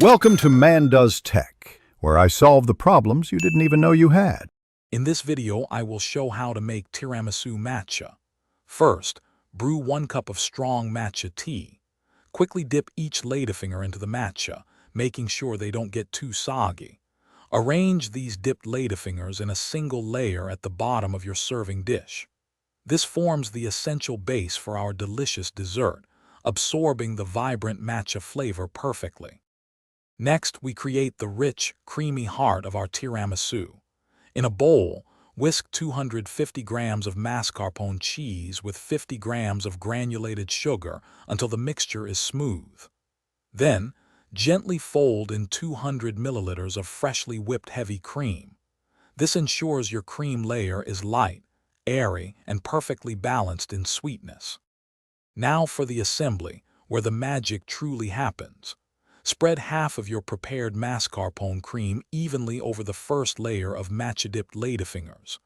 Welcome to Man Does Tech, where I solve the problems you didn't even know you had. In this video, I will show how to make tiramisu matcha. First, brew 1 cup of strong matcha tea. Quickly dip each ladyfinger into the matcha, making sure they don't get too soggy. Arrange these dipped ladyfingers in a single layer at the bottom of your serving dish. This forms the essential base for our delicious dessert, absorbing the vibrant matcha flavor perfectly. Next, we create the rich, creamy heart of our tiramisu. In a bowl, whisk 250 grams of mascarpone cheese with 50 grams of granulated sugar until the mixture is smooth. Then, gently fold in 200 milliliters of freshly whipped heavy cream. This ensures your cream layer is light, airy, and perfectly balanced in sweetness. Now for the assembly, where the magic truly happens. Spread half of your prepared mascarpone cream evenly over the first layer of matcha-dipped ladyfingers.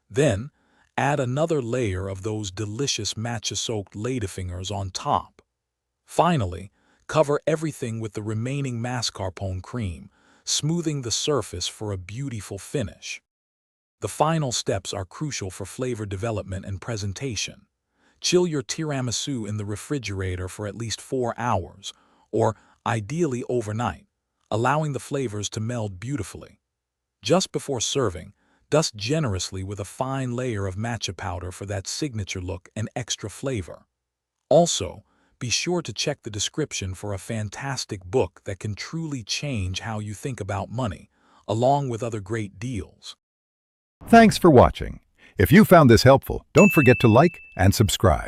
Then, add another layer of those delicious matcha-soaked ladyfingers on top. Finally, cover everything with the remaining mascarpone cream, smoothing the surface for a beautiful finish. The final steps are crucial for flavor development and presentation. Chill your tiramisu in the refrigerator for at least 4 hours, or ideally overnight, allowing the flavors to meld beautifully. Just before serving, dust generously with a fine layer of matcha powder for that signature look and extra flavor. Also, be sure to check the description for a fantastic book that can truly change how you think about money, along with other great deals. Thanks for watching. If you found this helpful, don't forget to like and subscribe.